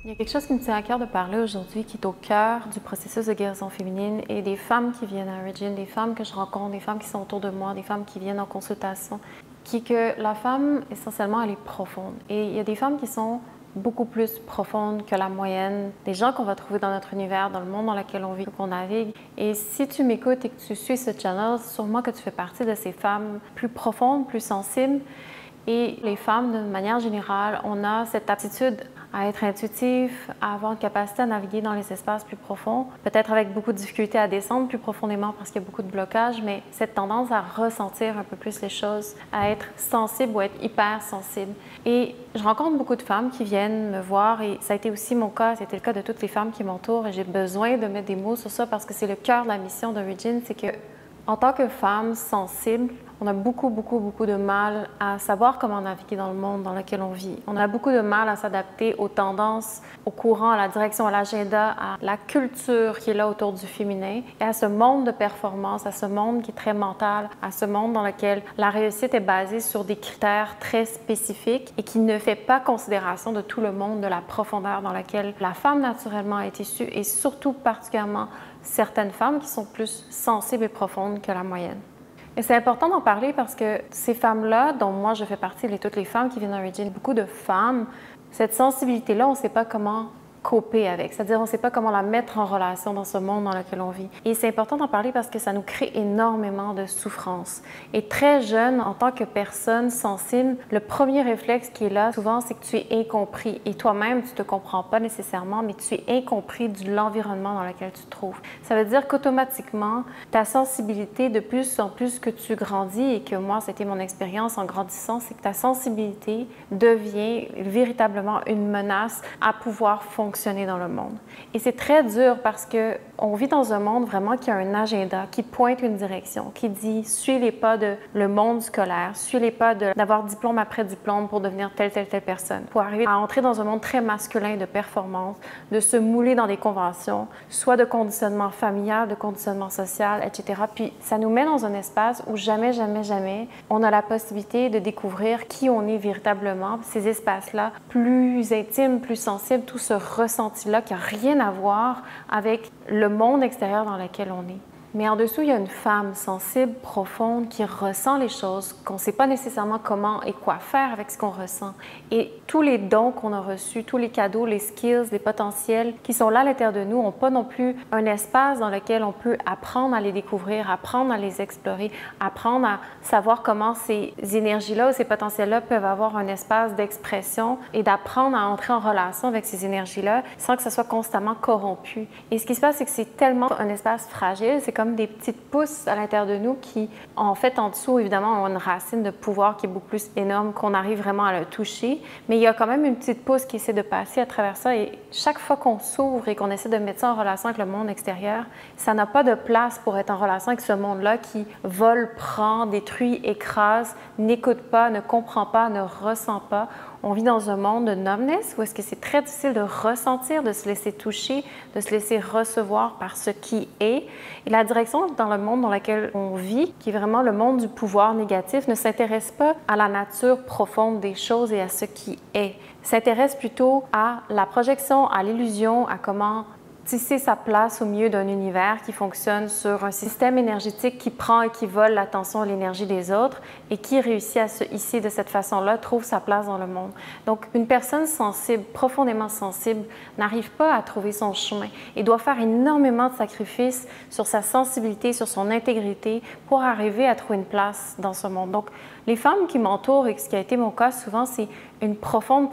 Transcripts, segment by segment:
Il y a quelque chose qui me tient à cœur de parler aujourd'hui qui est au cœur du processus de guérison féminine et des femmes qui viennent à Origin, des femmes que je rencontre, des femmes qui sont autour de moi, des femmes qui viennent en consultation, qui est que la femme, essentiellement, elle est profonde. Et il y a des femmes qui sont beaucoup plus profondes que la moyenne des gens qu'on va trouver dans notre univers, dans le monde dans lequel on vit, qu'on navigue. Et si tu m'écoutes et que tu suis ce channel, sûrement que tu fais partie de ces femmes plus profondes, plus sensibles. Et les femmes, de manière générale, on a cette aptitude à être intuitif, à avoir une capacité à naviguer dans les espaces plus profonds, peut-être avec beaucoup de difficulté à descendre plus profondément parce qu'il y a beaucoup de blocages, mais cette tendance à ressentir un peu plus les choses, à être sensible ou être hypersensible. Et je rencontre beaucoup de femmes qui viennent me voir et ça a été aussi mon cas, c'était le cas de toutes les femmes qui m'entourent et j'ai besoin de mettre des mots sur ça parce que c'est le cœur de la mission d'Origin, c'est que en tant que femme sensible, on a beaucoup de mal à savoir comment naviguer dans le monde dans lequel on vit. On a beaucoup de mal à s'adapter aux tendances, aux courants, à la direction, à l'agenda, à la culture qui est là autour du féminin et à ce monde de performance, à ce monde qui est très mental, à ce monde dans lequel la réussite est basée sur des critères très spécifiques et qui ne fait pas considération de tout le monde, de la profondeur dans laquelle la femme naturellement est issue et surtout particulièrement certaines femmes qui sont plus sensibles et profondes que la moyenne. Et c'est important d'en parler parce que ces femmes-là, dont moi je fais partie, toutes les femmes qui viennent d'Origin, beaucoup de femmes, cette sensibilité-là, on ne sait pas comment coper avec, c'est-à-dire on ne sait pas comment la mettre en relation dans ce monde dans lequel on vit. Et c'est important d'en parler parce que ça nous crée énormément de souffrance. Et très jeune, en tant que personne sensible, le premier réflexe qui est là, souvent, c'est que tu es incompris. Et toi-même, tu ne te comprends pas nécessairement, mais tu es incompris de l'environnement dans lequel tu te trouves. Ça veut dire qu'automatiquement, ta sensibilité, de plus en plus que tu grandis, et que moi, c'était mon expérience en grandissant, c'est que ta sensibilité devient véritablement une menace à pouvoir fonctionner dans le monde. Et c'est très dur parce qu'on vit dans un monde vraiment qui a un agenda, qui pointe une direction, qui dit « suis les pas de le monde scolaire, suis les pas d'avoir diplôme après diplôme pour devenir telle personne », pour arriver à entrer dans un monde très masculin de performance, de se mouler dans des conventions, soit de conditionnement familial, de conditionnement social, etc. Puis ça nous met dans un espace où jamais on a la possibilité de découvrir qui on est véritablement, ces espaces-là plus intimes, plus sensibles, tout ce ressenti-là qui n'a rien à voir avec le monde extérieur dans lequel on est. Mais en dessous, il y a une femme sensible, profonde, qui ressent les choses, qu'on ne sait pas nécessairement comment et quoi faire avec ce qu'on ressent. Et tous les dons qu'on a reçus, tous les cadeaux, les skills, les potentiels qui sont là à l'intérieur de nous n'ont pas non plus un espace dans lequel on peut apprendre à les découvrir, apprendre à les explorer, apprendre à savoir comment ces énergies-là ou ces potentiels-là peuvent avoir un espace d'expression et d'apprendre à entrer en relation avec ces énergies-là sans que ça soit constamment corrompu. Et ce qui se passe, c'est que c'est tellement un espace fragile, c'est comme des petites pousses à l'intérieur de nous qui, en fait, en dessous, évidemment, ont une racine de pouvoir qui est beaucoup plus énorme qu'on arrive vraiment à le toucher. Mais il y a quand même une petite pousse qui essaie de passer à travers ça. Et chaque fois qu'on s'ouvre et qu'on essaie de mettre ça en relation avec le monde extérieur, ça n'a pas de place pour être en relation avec ce monde-là qui vole, prend, détruit, écrase, n'écoute pas, ne comprend pas, ne ressent pas. On vit dans un monde de numbness où est-ce que c'est très difficile de ressentir, de se laisser toucher, de se laisser recevoir par ce qui est. Et la direction dans le monde dans lequel on vit, qui est vraiment le monde du pouvoir négatif, ne s'intéresse pas à la nature profonde des choses et à ce qui est. S'intéresse plutôt à la projection, à l'illusion, à comment tisser sa place au milieu d'un univers qui fonctionne sur un système énergétique qui prend et qui vole l'attention et l'énergie des autres et qui réussit à se hisser de cette façon-là, trouve sa place dans le monde. Donc, une personne sensible, profondément sensible, n'arrive pas à trouver son chemin et doit faire énormément de sacrifices sur sa sensibilité, sur son intégrité pour arriver à trouver une place dans ce monde. Donc, les femmes qui m'entourent, et ce qui a été mon cas souvent, c'est une profonde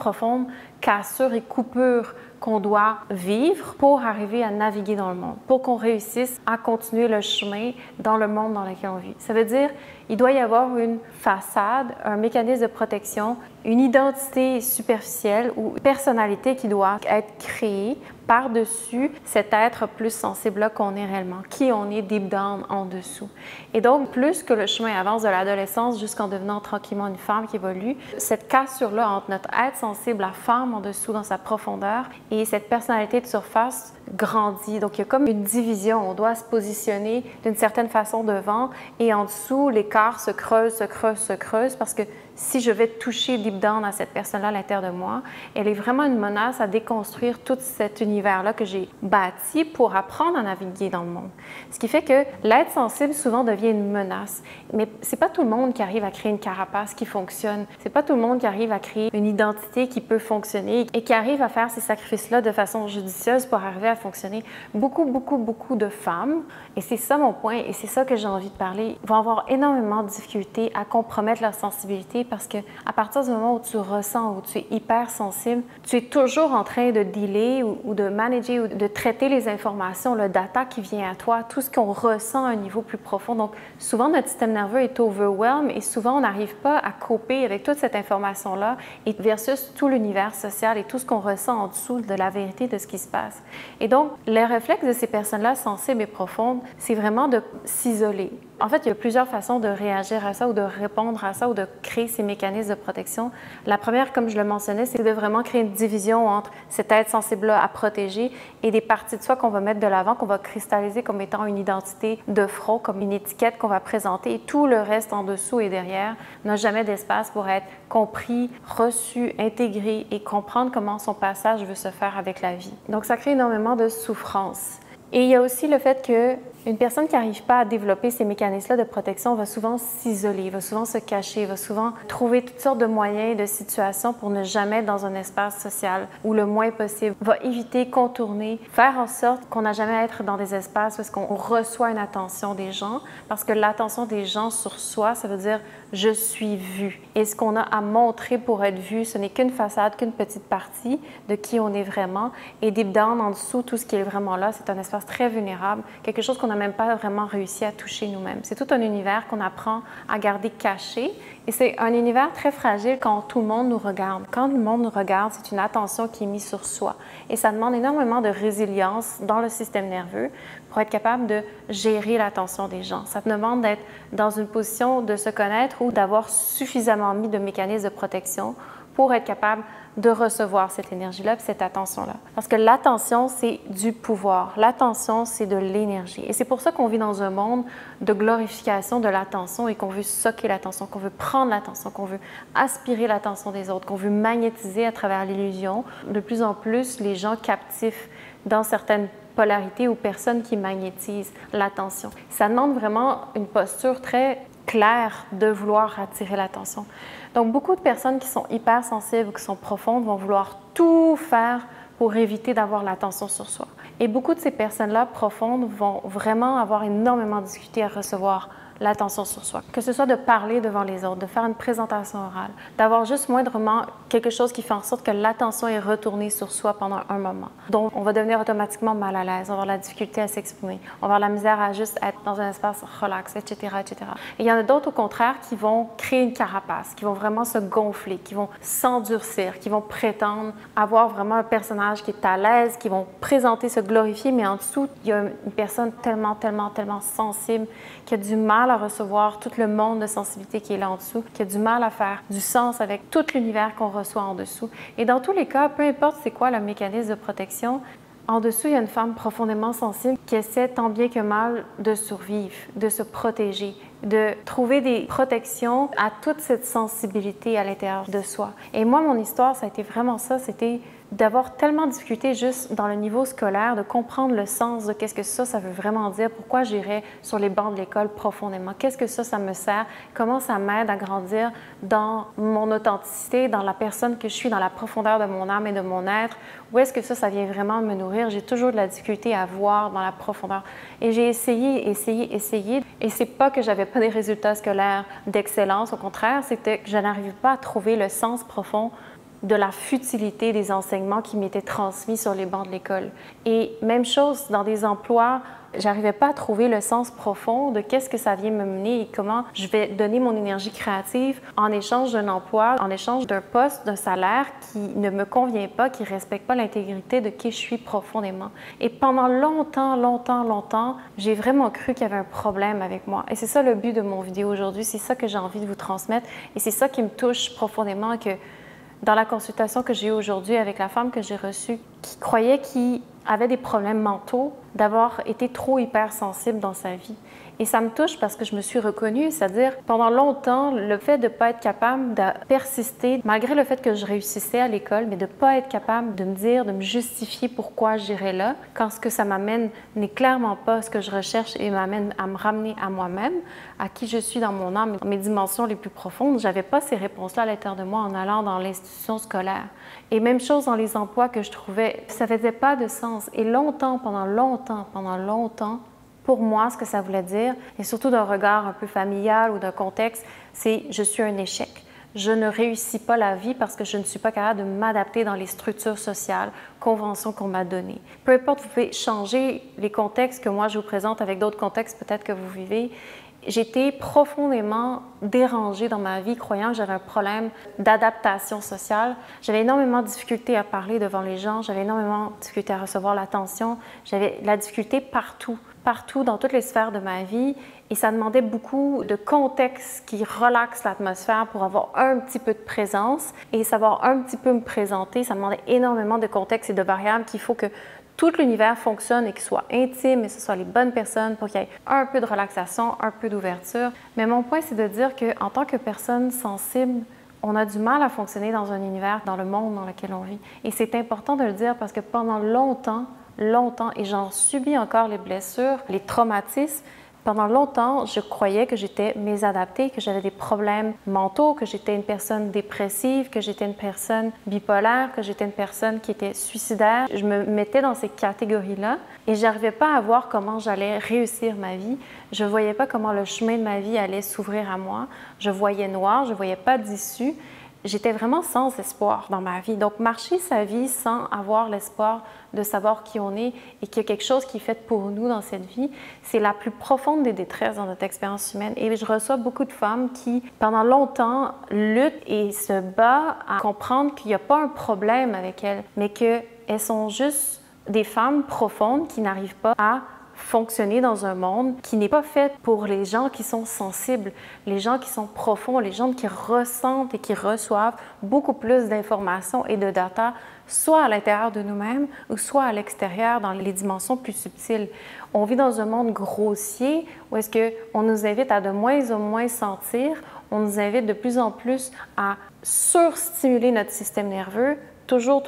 cassure et coupure qu'on doit vivre pour arriver à naviguer dans le monde, pour qu'on réussisse à continuer le chemin dans le monde dans lequel on vit. Ça veut dire il doit y avoir une façade, un mécanisme de protection, une identité superficielle ou une personnalité qui doit être créée par-dessus cet être plus sensible-là qu'on est réellement, qui on est deep down en dessous. Et donc, plus que le chemin avance de l'adolescence jusqu'en devenant tranquillement une femme qui évolue, cette cassure-là entre notre être sensible, la femme en dessous dans sa profondeur, et cette personnalité de surface grandit. Donc, il y a comme une division. On doit se positionner d'une certaine façon devant et en dessous, l'écart se creuse parce que si je vais toucher deep down à cette personne-là à l'intérieur de moi, elle est vraiment une menace à déconstruire tout cet univers-là que j'ai bâti pour apprendre à naviguer dans le monde. Ce qui fait que l'être sensible souvent devient une menace. Mais c'est pas tout le monde qui arrive à créer une carapace qui fonctionne. C'est pas tout le monde qui arrive à créer une identité qui peut fonctionner et qui arrive à faire ces sacrifices-là de façon judicieuse pour arriver à fonctionner. Beaucoup de femmes, et c'est ça mon point, et c'est ça que j'ai envie de parler, vont avoir énormément de difficultés à compromettre leur sensibilité parce que à partir du moment où tu ressens, où tu es hypersensible, tu es toujours en train de dealer ou de manager ou de traiter les informations, le data qui vient à toi, tout ce qu'on ressent à un niveau plus profond. Donc, souvent, notre système nerveux est overwhelmed et souvent, on n'arrive pas à coper avec toute cette information-là et versus tout l'univers social et tout ce qu'on ressent en dessous de la vérité de ce qui se passe. Et donc, le réflexe de ces personnes-là sensibles et profondes, c'est vraiment de s'isoler. En fait, il y a plusieurs façons de réagir à ça ou de répondre à ça ou de créer ces mécanismes de protection. La première, comme je le mentionnais, c'est de vraiment créer une division entre cet être sensible-là à protéger et des parties de soi qu'on va mettre de l'avant, qu'on va cristalliser comme étant une identité de front, comme une étiquette qu'on va présenter et tout le reste en dessous et derrière n'a jamais d'espace pour être compris, reçu, intégré et comprendre comment son passage veut se faire avec la vie. Donc, ça crée énormément de souffrance. Et il y a aussi le fait qu'une personne qui n'arrive pas à développer ces mécanismes-là de protection va souvent s'isoler, va souvent se cacher, va souvent trouver toutes sortes de moyens, de situations pour ne jamais être dans un espace social ou le moins possible, va éviter, contourner, faire en sorte qu'on n'a jamais à être dans des espaces où est-ce qu'on reçoit une attention des gens, parce que l'attention des gens sur soi, ça veut dire « je suis vu ». Et ce qu'on a à montrer pour être vu, ce n'est qu'une façade, qu'une petite partie de qui on est vraiment. Et deep down, en dessous, tout ce qui est vraiment là, c'est un espace très vulnérable, quelque chose qu'on n'a même pas vraiment réussi à toucher nous-mêmes. C'est tout un univers qu'on apprend à garder caché et c'est un univers très fragile quand tout le monde nous regarde. Quand le monde nous regarde, c'est une attention qui est mise sur soi et ça demande énormément de résilience dans le système nerveux pour être capable de gérer l'attention des gens. Ça demande d'être dans une position de se connaître ou d'avoir suffisamment mis de mécanismes de protection pour être capable de recevoir cette énergie-là, cette attention-là. Parce que l'attention, c'est du pouvoir. L'attention, c'est de l'énergie. Et c'est pour ça qu'on vit dans un monde de glorification de l'attention et qu'on veut socker l'attention, qu'on veut prendre l'attention, qu'on veut aspirer l'attention des autres, qu'on veut magnétiser à travers l'illusion. De plus en plus, les gens captifs dans certaines polarités ou personnes qui magnétisent l'attention. Ça demande vraiment une posture très claire de vouloir attirer l'attention. Donc, beaucoup de personnes qui sont hypersensibles ou qui sont profondes vont vouloir tout faire pour éviter d'avoir l'attention sur soi. Et beaucoup de ces personnes-là profondes vont vraiment avoir énormément de difficulté à recevoir l'attention sur soi. Que ce soit de parler devant les autres, de faire une présentation orale, d'avoir juste moindrement quelque chose qui fait en sorte que l'attention est retournée sur soi pendant un moment. Donc, on va devenir automatiquement mal à l'aise, on va avoir la difficulté à s'exprimer, on va avoir la misère à juste être dans un espace relax, etc., etc. Et il y en a d'autres, au contraire, qui vont créer une carapace, qui vont vraiment se gonfler, qui vont s'endurcir, qui vont prétendre avoir vraiment un personnage qui est à l'aise, qui vont présenter, se glorifier, mais en dessous, il y a une personne tellement sensible qui a du mal à recevoir tout le monde de sensibilité qui est là en dessous, qui a du mal à faire du sens avec tout l'univers qu'on reçoit en dessous. Et dans tous les cas, peu importe c'est quoi le mécanisme de protection, en dessous, il y a une femme profondément sensible qui essaie tant bien que mal de survivre, de se protéger, de trouver des protections à toute cette sensibilité à l'intérieur de soi. Et moi, mon histoire, ça a été vraiment ça, c'était d'avoir tellement de difficultés juste dans le niveau scolaire, de comprendre le sens de qu'est-ce que ça veut vraiment dire, pourquoi j'irais sur les bancs de l'école profondément, qu'est-ce que ça me sert, comment ça m'aide à grandir dans mon authenticité, dans la personne que je suis, dans la profondeur de mon âme et de mon être, où est-ce que ça vient vraiment me nourrir. J'ai toujours de la difficulté à voir dans la profondeur. Et j'ai essayé, et c'est pas que j'avais pas des résultats scolaires d'excellence, au contraire, c'était que je n'arrivais pas à trouver le sens profond de la futilité des enseignements qui m'étaient transmis sur les bancs de l'école. Et même chose dans des emplois, j'arrivais pas à trouver le sens profond de qu'est-ce que ça vient me mener et comment je vais donner mon énergie créative en échange d'un emploi, en échange d'un poste, d'un salaire qui ne me convient pas, qui respecte pas l'intégrité de qui je suis profondément. Et pendant longtemps, j'ai vraiment cru qu'il y avait un problème avec moi. Et c'est ça le but de mon vidéo aujourd'hui, c'est ça que j'ai envie de vous transmettre et c'est ça qui me touche profondément, que dans la consultation que j'ai eue aujourd'hui avec la femme que j'ai reçue, qui croyait qu'il avait des problèmes mentaux, d'avoir été trop hypersensible dans sa vie. Et ça me touche parce que je me suis reconnue, c'est-à-dire pendant longtemps, le fait de ne pas être capable de persister, malgré le fait que je réussissais à l'école, mais de ne pas être capable de me dire, de me justifier pourquoi j'irais là, quand ce que ça m'amène n'est clairement pas ce que je recherche et m'amène à me ramener à moi-même, à qui je suis dans mon âme, dans mes dimensions les plus profondes. Je n'avais pas ces réponses-là à l'intérieur de moi en allant dans l'institution scolaire. Et même chose dans les emplois que je trouvais, ça ne faisait pas de sens. Et longtemps, pendant longtemps, pour moi, ce que ça voulait dire, et surtout d'un regard un peu familial ou d'un contexte, c'est « je suis un échec ». Je ne réussis pas la vie parce que je ne suis pas capable de m'adapter dans les structures sociales, conventions qu'on m'a données. Peu importe, vous pouvez changer les contextes que moi je vous présente avec d'autres contextes peut-être que vous vivez. J'étais profondément dérangée dans ma vie, croyant que j'avais un problème d'adaptation sociale. J'avais énormément de difficultés à parler devant les gens, j'avais énormément de difficultés à recevoir l'attention, j'avais la difficulté partout dans toutes les sphères de ma vie. Et ça demandait beaucoup de contexte qui relaxe l'atmosphère pour avoir un petit peu de présence et savoir un petit peu me présenter. Ça demandait énormément de contexte et de variables qu'il faut que tout l'univers fonctionne et qu'il soit intime et que ce soit les bonnes personnes pour qu'il y ait un peu de relaxation, un peu d'ouverture. Mais mon point, c'est de dire qu'en tant que personne sensible, on a du mal à fonctionner dans un univers, dans le monde dans lequel on vit. Et c'est important de le dire parce que pendant longtemps, et j'en subis encore les blessures, les traumatismes, pendant longtemps, je croyais que j'étais mésadaptée, que j'avais des problèmes mentaux, que j'étais une personne dépressive, que j'étais une personne bipolaire, que j'étais une personne qui était suicidaire. Je me mettais dans ces catégories-là et je n'arrivais pas à voir comment j'allais réussir ma vie. Je ne voyais pas comment le chemin de ma vie allait s'ouvrir à moi. Je voyais noir, je ne voyais pas d'issue. J'étais vraiment sans espoir dans ma vie. Donc, marcher sa vie sans avoir l'espoir de savoir qui on est et qu'il y a quelque chose qui est fait pour nous dans cette vie, c'est la plus profonde des détresses dans notre expérience humaine. Et je reçois beaucoup de femmes qui, pendant longtemps, luttent et se battent à comprendre qu'il n'y a pas un problème avec elles, mais qu'elles sont juste des femmes profondes qui n'arrivent pas à fonctionner dans un monde qui n'est pas fait pour les gens qui sont sensibles, les gens qui sont profonds, les gens qui ressentent et qui reçoivent beaucoup plus d'informations et de data, soit à l'intérieur de nous-mêmes ou soit à l'extérieur dans les dimensions plus subtiles. On vit dans un monde grossier où est-ce qu'on nous invite à de moins en moins sentir, on nous invite de plus en plus à surstimuler notre système nerveux, toujours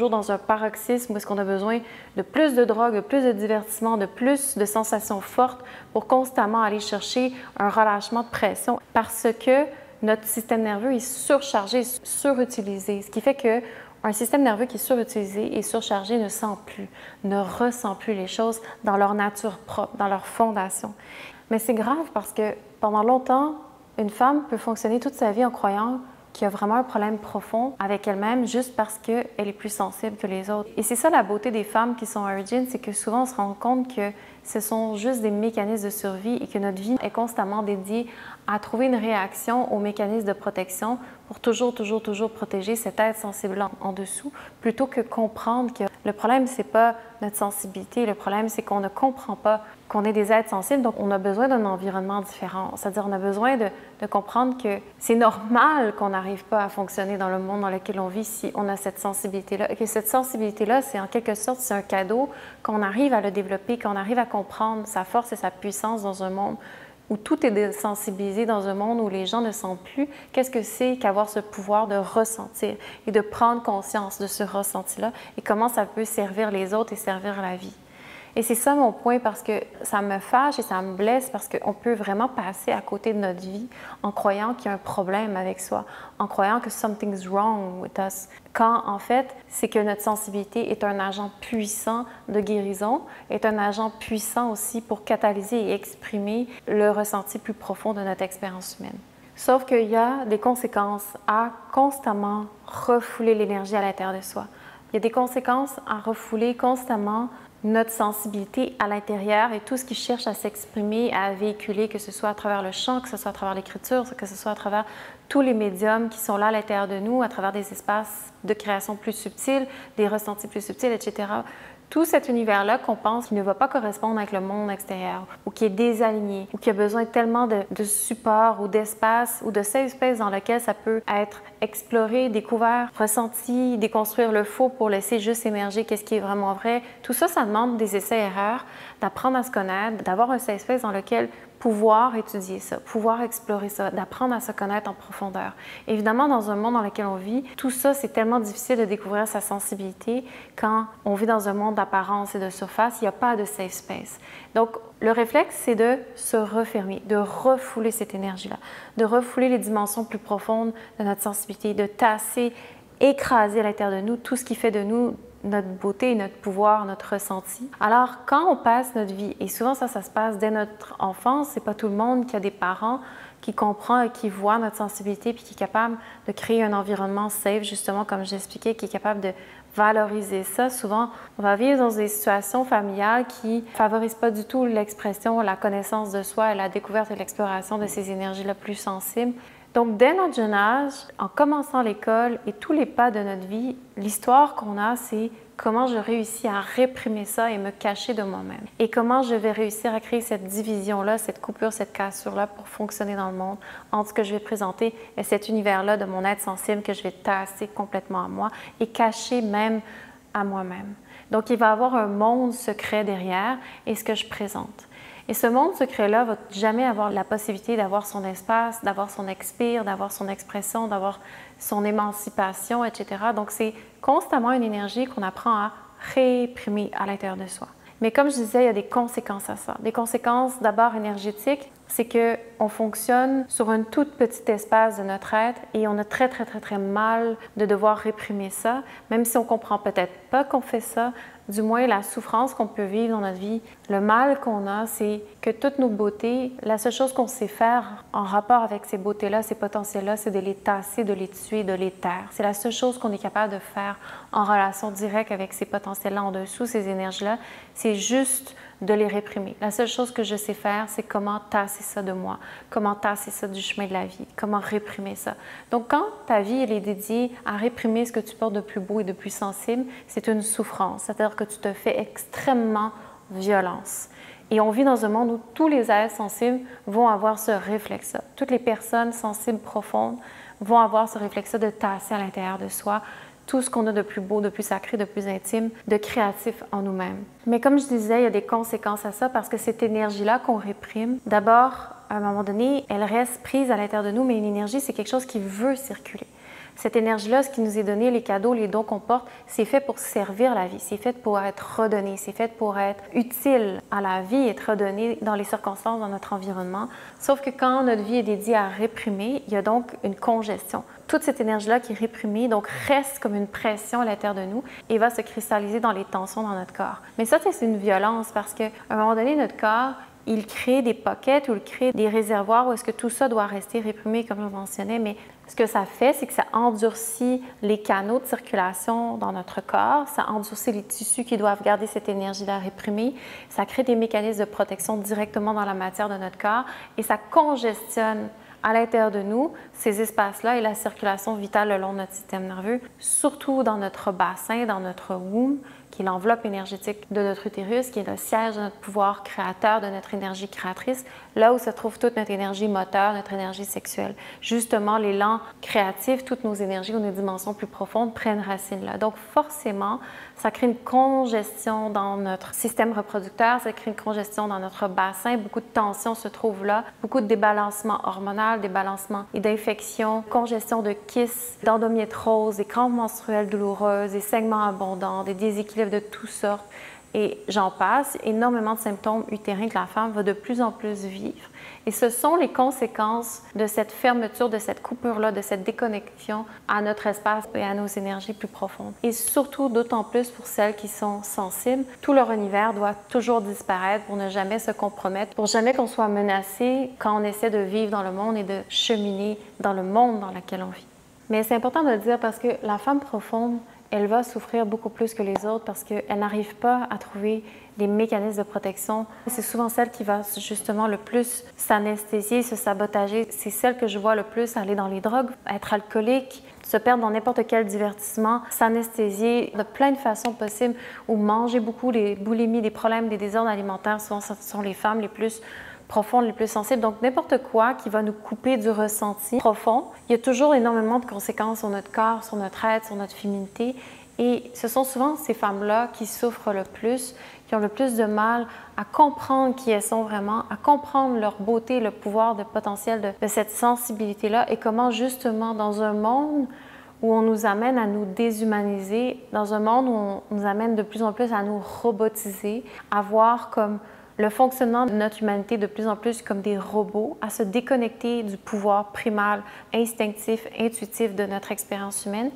dans un paroxysme où est-ce qu'on a besoin de plus de drogue, de plus de divertissement, de plus de sensations fortes pour constamment aller chercher un relâchement de pression parce que notre système nerveux est surchargé, surutilisé, ce qui fait qu'un système nerveux qui est surutilisé et surchargé ne sent plus, ne ressent plus les choses dans leur nature propre, dans leur fondation. Mais c'est grave parce que pendant longtemps, une femme peut fonctionner toute sa vie en croyant qu'il y a vraiment un problème profond avec elle-même juste parce qu'elle est plus sensible que les autres. Et c'est ça la beauté des femmes qui sont origin, c'est que souvent on se rend compte que ce sont juste des mécanismes de survie et que notre vie est constamment dédiée à trouver une réaction aux mécanismes de protection pour toujours protéger cet être sensible en dessous, plutôt que comprendre que le problème, c'est pas notre sensibilité, le problème, c'est qu'on ne comprend pas qu'on est des êtres sensibles, donc on a besoin d'un environnement différent. C'est-à-dire on a besoin de comprendre que c'est normal qu'on n'arrive pas à fonctionner dans le monde dans lequel on vit si on a cette sensibilité-là. Et que cette sensibilité-là, c'est en quelque sorte, c'est un cadeau qu'on arrive à le développer, qu'on arrive à comprendre sa force et sa puissance dans un monde où tout est désensibilisé, dans un monde où les gens ne sentent plus. Qu'est-ce que c'est qu'avoir ce pouvoir de ressentir et de prendre conscience de ce ressenti-là et comment ça peut servir les autres et servir la vie? Et c'est ça mon point parce que ça me fâche et ça me blesse parce qu'on peut vraiment passer à côté de notre vie en croyant qu'il y a un problème avec soi, en croyant que something's wrong with us. Quand en fait, c'est que notre sensibilité est un agent puissant de guérison, est un agent puissant aussi pour catalyser et exprimer le ressenti plus profond de notre expérience humaine. Sauf qu'il y a des conséquences à constamment refouler l'énergie à l'intérieur de soi. Il y a des conséquences à refouler constamment notre sensibilité à l'intérieur et tout ce qui cherche à s'exprimer, à véhiculer, que ce soit à travers le chant, que ce soit à travers l'écriture, que ce soit à travers tous les médiums qui sont là à l'intérieur de nous, à travers des espaces de création plus subtils, des ressentis plus subtils, etc. Tout cet univers-là qu'on pense qui ne va pas correspondre avec le monde extérieur ou qui est désaligné ou qui a besoin tellement de support ou d'espace ou de safe space dans lequel ça peut être exploré, découvert, ressenti, déconstruire le faux pour laisser juste émerger qu'est-ce qui est vraiment vrai. Tout ça, ça demande des essais-erreurs, d'apprendre à se connaître, d'avoir un safe space dans lequel pouvoir étudier ça, pouvoir explorer ça, d'apprendre à se connaître en profondeur. Évidemment, dans un monde dans lequel on vit, tout ça, c'est tellement difficile de découvrir sa sensibilité quand on vit dans un monde d'apparence et de surface, il n'y a pas de safe space. Donc, le réflexe, c'est de se refermer, de refouler cette énergie-là, de refouler les dimensions plus profondes de notre sensibilité, de tasser, écraser à l'intérieur de nous tout ce qui fait de nous notre beauté, notre pouvoir, notre ressenti. Alors, quand on passe notre vie, et souvent ça se passe dès notre enfance, c'est pas tout le monde qui a des parents qui comprend et qui voit notre sensibilité puis qui est capable de créer un environnement safe, justement, comme j'expliquais, qui est capable de valoriser ça. Souvent, on va vivre dans des situations familiales qui favorisent pas du tout l'expression, la connaissance de soi et la découverte et l'exploration de ces énergies-là plus sensibles. Donc, dès notre jeune âge, en commençant l'école et tous les pas de notre vie, l'histoire qu'on a, c'est comment je réussis à réprimer ça et me cacher de moi-même. Et comment je vais réussir à créer cette division-là, cette coupure, cette cassure-là pour fonctionner dans le monde entre ce que je vais présenter et cet univers-là de mon être sensible que je vais tasser complètement à moi et cacher même à moi-même. Donc, il va y avoir un monde secret derrière et ce que je présente. Et ce monde secret-là va jamais avoir la possibilité d'avoir son espace, d'avoir son expire, d'avoir son expression, d'avoir son émancipation, etc. Donc, c'est constamment une énergie qu'on apprend à réprimer à l'intérieur de soi. Mais comme je disais, il y a des conséquences à ça. Des conséquences d'abord énergétiques, c'est qu'on fonctionne sur un tout petit espace de notre être et on a très mal de devoir réprimer ça, même si on comprend peut-être pas qu'on fait ça, du moins la souffrance qu'on peut vivre dans notre vie. Le mal qu'on a, c'est que toutes nos beautés, la seule chose qu'on sait faire en rapport avec ces beautés-là, ces potentiels-là, c'est de les tasser, de les tuer, de les taire. C'est la seule chose qu'on est capable de faire en relation directe avec ces potentiels-là en dessous, ces énergies-là, c'est juste de les réprimer. La seule chose que je sais faire, c'est comment tasser ça de moi, comment tasser ça du chemin de la vie, comment réprimer ça. Donc, quand ta vie elle est dédiée à réprimer ce que tu portes de plus beau et de plus sensible, c'est une souffrance, c'est-à-dire que tu te fais extrêmement violence. Et on vit dans un monde où tous les êtres sensibles vont avoir ce réflexe-là. Toutes les personnes sensibles profondes vont avoir ce réflexe-là de tasser à l'intérieur de soi tout ce qu'on a de plus beau, de plus sacré, de plus intime, de créatif en nous-mêmes. Mais comme je disais, il y a des conséquences à ça parce que cette énergie-là qu'on réprime, d'abord, à un moment donné, elle reste prise à l'intérieur de nous, mais une énergie, c'est quelque chose qui veut circuler. Cette énergie-là, ce qui nous est donné, les cadeaux, les dons qu'on porte, c'est fait pour servir la vie, c'est fait pour être redonné, c'est fait pour être utile à la vie, être redonné dans les circonstances, dans notre environnement. Sauf que quand notre vie est dédiée à réprimer, il y a donc une congestion. Toute cette énergie-là qui est réprimée, donc reste comme une pression à l'intérieur de nous et va se cristalliser dans les tensions dans notre corps. Mais ça, c'est une violence parce qu'à un moment donné, notre corps, il crée des pockets ou il crée des réservoirs où est-ce que tout ça doit rester réprimé, comme je mentionnais, mais ce que ça fait, c'est que ça endurcit les canaux de circulation dans notre corps, ça endurcit les tissus qui doivent garder cette énergie-là réprimée, ça crée des mécanismes de protection directement dans la matière de notre corps et ça congestionne à l'intérieur de nous ces espaces-là et la circulation vitale le long de notre système nerveux, surtout dans notre bassin, dans notre womb, qui est l'enveloppe énergétique de notre utérus, qui est le siège de notre pouvoir créateur, de notre énergie créatrice, là où se trouve toute notre énergie moteur, notre énergie sexuelle. Justement, l'élan créatif, toutes nos énergies ou nos dimensions plus profondes prennent racine là. Donc, forcément, ça crée une congestion dans notre système reproducteur, ça crée une congestion dans notre bassin, beaucoup de tensions se trouvent là, beaucoup de débalancement hormonal, débalancement et d'infections, congestion de kyste, d'endométriose, des crampes menstruelles douloureuses, des saignements abondants, des déséquilibres de toutes sortes, et j'en passe, énormément de symptômes utérins que la femme va de plus en plus vivre. Et ce sont les conséquences de cette fermeture, de cette coupure-là, de cette déconnexion à notre espace et à nos énergies plus profondes. Et surtout, d'autant plus pour celles qui sont sensibles, tout leur univers doit toujours disparaître pour ne jamais se compromettre, pour jamais qu'on soit menacé quand on essaie de vivre dans le monde et de cheminer dans le monde dans lequel on vit. Mais c'est important de le dire parce que la femme profonde, elle va souffrir beaucoup plus que les autres parce qu'elle n'arrive pas à trouver des mécanismes de protection. C'est souvent celle qui va justement le plus s'anesthésier, se sabotager. C'est celle que je vois le plus aller dans les drogues, être alcoolique, se perdre dans n'importe quel divertissement, s'anesthésier de plein de façons possibles ou manger beaucoup, des boulimies, des problèmes, des désordres alimentaires. Souvent, ce sont les femmes les plus profondes, les plus sensibles. Donc, n'importe quoi qui va nous couper du ressenti profond, il y a toujours énormément de conséquences sur notre corps, sur notre être, sur notre féminité. Et ce sont souvent ces femmes-là qui souffrent le plus, qui ont le plus de mal à comprendre qui elles sont vraiment, à comprendre leur beauté, le pouvoir, le potentiel de cette sensibilité-là et comment justement dans un monde où on nous amène à nous déshumaniser, dans un monde où on nous amène de plus en plus à nous robotiser, à voir comme le fonctionnement de notre humanité de plus en plus comme des robots, à se déconnecter du pouvoir primal, instinctif, intuitif de notre expérience humaine.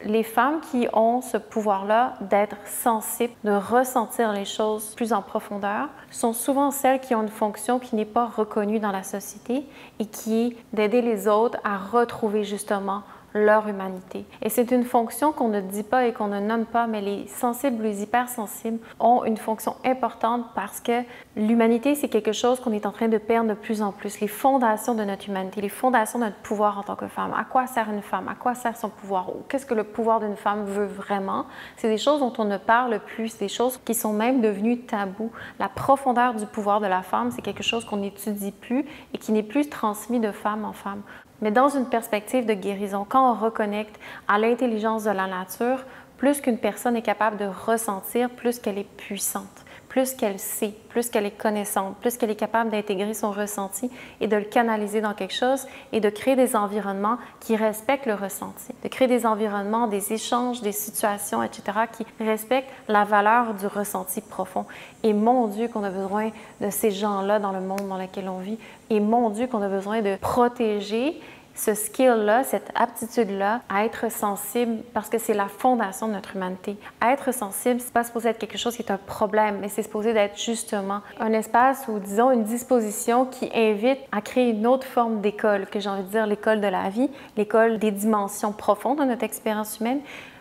Les femmes qui ont ce pouvoir-là d'être sensibles, de ressentir les choses plus en profondeur, sont souvent celles qui ont une fonction qui n'est pas reconnue dans la société et qui est d'aider les autres à retrouver justement leur humanité. Et c'est une fonction qu'on ne dit pas et qu'on ne nomme pas, mais les sensibles ou les hypersensibles ont une fonction importante parce que l'humanité, c'est quelque chose qu'on est en train de perdre de plus en plus. Les fondations de notre humanité, les fondations de notre pouvoir en tant que femme. À quoi sert une femme? À quoi sert son pouvoir? Qu'est-ce que le pouvoir d'une femme veut vraiment? C'est des choses dont on ne parle plus, des choses qui sont même devenues tabous. La profondeur du pouvoir de la femme, c'est quelque chose qu'on n'étudie plus et qui n'est plus transmis de femme en femme. Mais dans une perspective de guérison, quand on reconnecte à l'intelligence de la nature, plus qu'une personne est capable de ressentir, plus qu'elle est puissante, plus qu'elle sait, plus qu'elle est connaissante, plus qu'elle est capable d'intégrer son ressenti et de le canaliser dans quelque chose et de créer des environnements qui respectent le ressenti, de créer des environnements, des échanges, des situations, etc., qui respectent la valeur du ressenti profond. Et mon Dieu qu'on a besoin de ces gens-là dans le monde dans lequel on vit. Et mon Dieu qu'on a besoin de protéger ce skill-là, cette aptitude-là à être sensible parce que c'est la fondation de notre humanité. À être sensible, c'est pas supposé être quelque chose qui est un problème, mais c'est supposé d'être justement un espace ou disons une disposition qui invite à créer une autre forme d'école, que j'ai envie de dire l'école de la vie, l'école des dimensions profondes de notre expérience humaine,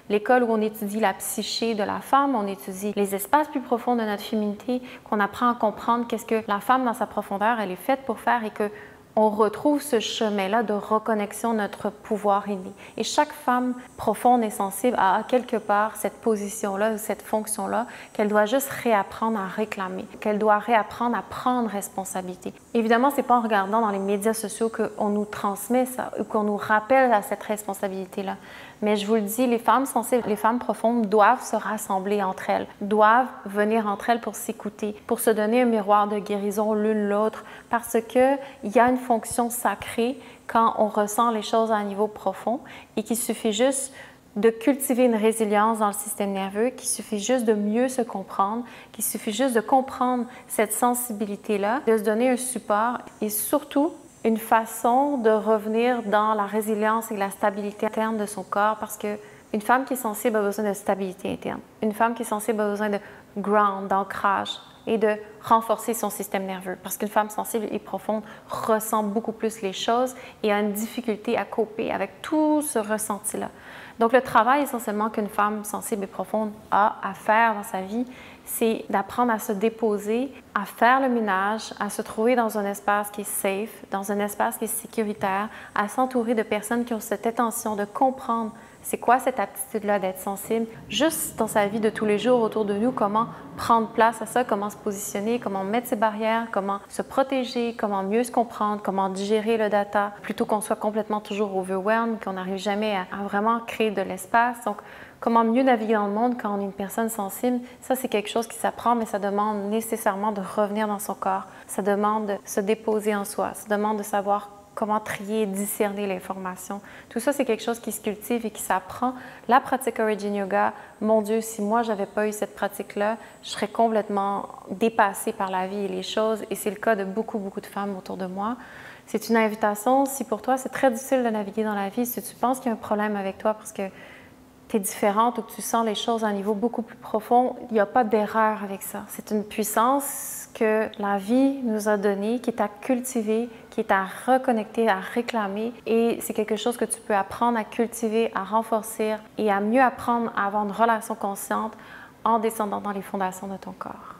l'école où on étudie la psyché de la femme, on étudie les espaces plus profonds de notre féminité, qu'on apprend à comprendre qu'est-ce que la femme dans sa profondeur, elle est faite pour faire et que on retrouve ce chemin-là de reconnexion de notre pouvoir inné. Et chaque femme profonde et sensible a quelque part cette position-là, cette fonction-là, qu'elle doit juste réapprendre à réclamer, qu'elle doit réapprendre à prendre responsabilité. Évidemment, ce n'est pas en regardant dans les médias sociaux qu'on nous transmet ça ou qu'on nous rappelle à cette responsabilité-là. Mais je vous le dis, les femmes sensibles, les femmes profondes doivent se rassembler entre elles, doivent venir entre elles pour s'écouter, pour se donner un miroir de guérison l'une l'autre, parce qu'il y a une fonction sacrée quand on ressent les choses à un niveau profond et qu'il suffit juste de cultiver une résilience dans le système nerveux, qu'il suffit juste de mieux se comprendre, qu'il suffit juste de comprendre cette sensibilité-là, de se donner un support et surtout une façon de revenir dans la résilience et la stabilité interne de son corps parce qu'une femme qui est sensible a besoin de stabilité interne. Une femme qui est sensible a besoin de ground, d'ancrage et de renforcer son système nerveux parce qu'une femme sensible et profonde ressent beaucoup plus les choses et a une difficulté à coper avec tout ce ressenti-là. Donc, le travail essentiellement qu'une femme sensible et profonde a à faire dans sa vie, c'est d'apprendre à se déposer, à faire le ménage, à se trouver dans un espace qui est safe, dans un espace qui est sécuritaire, à s'entourer de personnes qui ont cette intention de comprendre c'est quoi cette aptitude-là d'être sensible, juste dans sa vie de tous les jours autour de nous, comment prendre place à ça, comment se positionner, comment mettre ses barrières, comment se protéger, comment mieux se comprendre, comment digérer le data, plutôt qu'on soit complètement toujours overwhelmed, qu'on n'arrive jamais à vraiment créer de l'espace. Donc, comment mieux naviguer dans le monde quand on est une personne sensible, ça c'est quelque chose qui s'apprend, mais ça demande nécessairement de revenir dans son corps. Ça demande de se déposer en soi, ça demande de savoir comment trier et discerner l'information. Tout ça, c'est quelque chose qui se cultive et qui s'apprend. La pratique Origin Yoga, mon Dieu, si moi, je n'avais pas eu cette pratique-là, je serais complètement dépassée par la vie et les choses. Et c'est le cas de beaucoup, beaucoup de femmes autour de moi. C'est une invitation. Si pour toi, c'est très difficile de naviguer dans la vie, si tu penses qu'il y a un problème avec toi parce que tu es différente ou que tu sens les choses à un niveau beaucoup plus profond, il n'y a pas d'erreur avec ça. C'est une puissance que la vie nous a donnée, qui est à cultiver, qui est à reconnecter, à réclamer. Et c'est quelque chose que tu peux apprendre à cultiver, à renforcer et à mieux apprendre à avoir une relation consciente en descendant dans les fondations de ton corps.